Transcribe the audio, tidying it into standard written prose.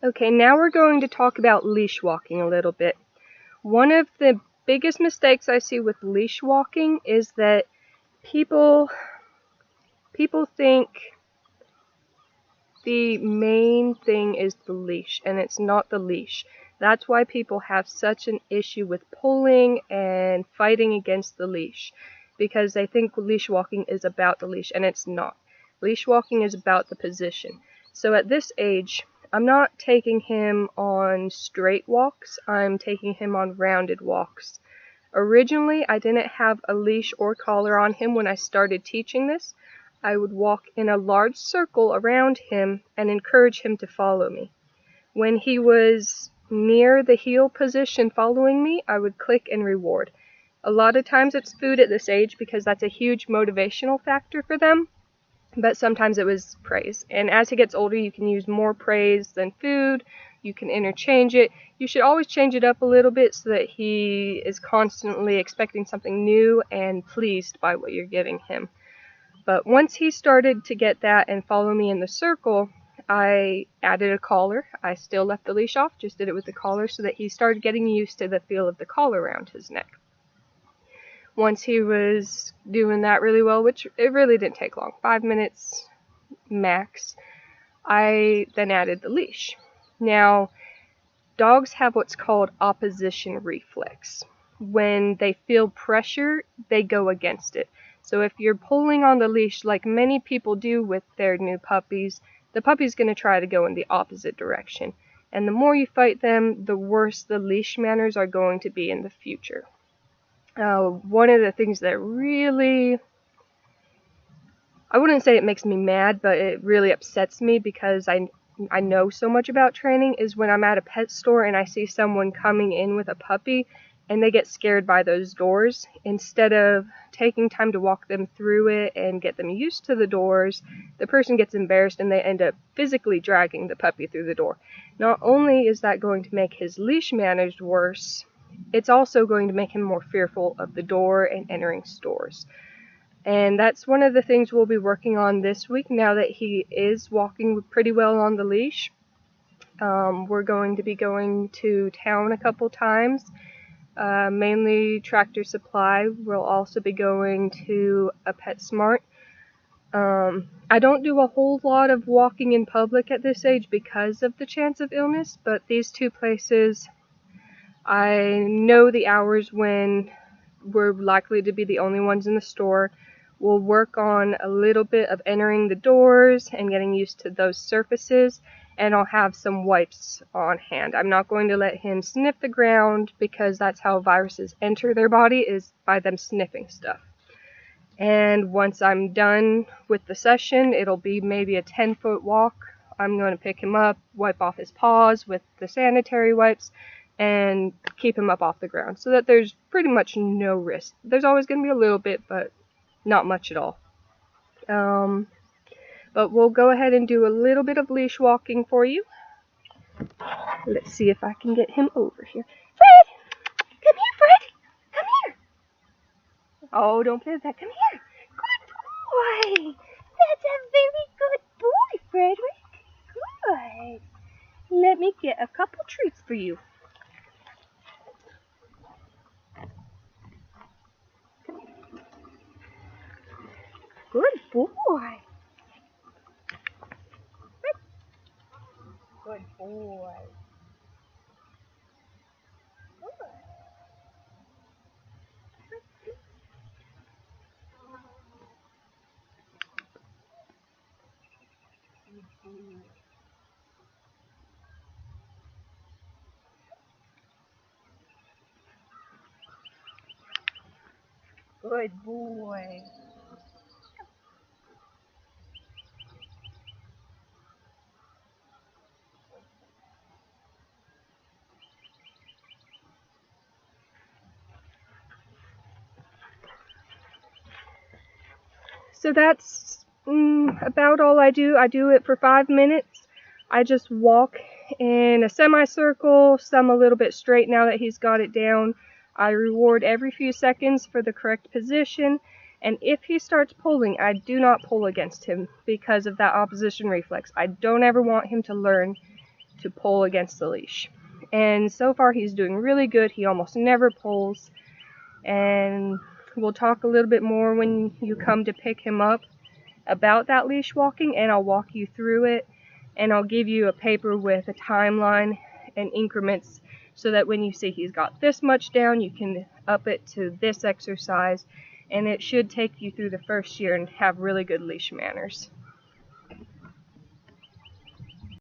Okay, now we're going to talk about leash walking a little bit. One of the biggest mistakes I see with leash walking is that people think the main thing is the leash, and it's not the leash. That's why people have such an issue with pulling and fighting against the leash, because they think leash walking is about the leash, and it's not. Leash walking is about the position. So at this age, I'm not taking him on straight walks, I'm taking him on rounded walks. Originally, I didn't have a leash or collar on him when I started teaching this. I would walk in a large circle around him and encourage him to follow me. When he was near the heel position following me, I would click and reward. A lot of times it's food at this age because that's a huge motivational factor for them, but sometimes it was praise. And as he gets older, you can use more praise than food. You can interchange it. You should always change it up a little bit so that he is constantly expecting something new and pleased by what you're giving him. But once he started to get that and follow me in the circle, I added a collar. I still left the leash off, just did it with the collar so that he started getting used to the feel of the collar around his neck. Once he was doing that really well, which it really didn't take long, 5 minutes max, I then added the leash. Now, dogs have what's called opposition reflex. When they feel pressure, they go against it. So if you're pulling on the leash like many people do with their new puppies, the puppy's going to try to go in the opposite direction. And the more you fight them, the worse the leash manners are going to be in the future. One of the things that really, I wouldn't say it makes me mad, but it really upsets me because I know so much about training, is when I'm at a pet store and I see someone coming in with a puppy and they get scared by those doors. Instead of taking time to walk them through it and get them used to the doors, the person gets embarrassed and they end up physically dragging the puppy through the door. Not only is that going to make his leash manners worse, it's also going to make him more fearful of the door and entering stores. And that's one of the things we'll be working on this week now that he is walking pretty well on the leash. We're going to be going to town a couple times, mainly Tractor Supply. We'll also be going to a PetSmart. I don't do a whole lot of walking in public at this age because of the chance of illness, but these two places, I know the hours when we're likely to be the only ones in the store. We'll work on a little bit of entering the doors and getting used to those surfaces, and I'll have some wipes on hand. I'm not going to let him sniff the ground because that's how viruses enter their body, is by them sniffing stuff. And once I'm done with the session, it'll be maybe a 10-foot walk. I'm going to pick him up, wipe off his paws with the sanitary wipes, and keep him up off the ground so that there's pretty much no risk. There's always going to be a little bit, but not much at all. But we'll go ahead and do a little bit of leash walking for you. Let's see if I can get him over here. Fred! Come here, Fred! Come here! Oh, don't play with that. Come here. Good boy! That's a very good boy, Frederick. Good. Let me get a couple treats for you. Good boy. Good boy. Good boy. So that's about all I do. I do it for 5 minutes. I just walk in a semicircle, some a little bit straight now that he's got it down. I reward every few seconds for the correct position. And if he starts pulling, I do not pull against him because of that opposition reflex. I don't ever want him to learn to pull against the leash. And so far he's doing really good. He almost never pulls. And we'll talk a little bit more when you come to pick him up about that leash walking, and I'll walk you through it, and I'll give you a paper with a timeline and increments so that when you see he's got this much down, you can up it to this exercise, and it should take you through the first year and have really good leash manners.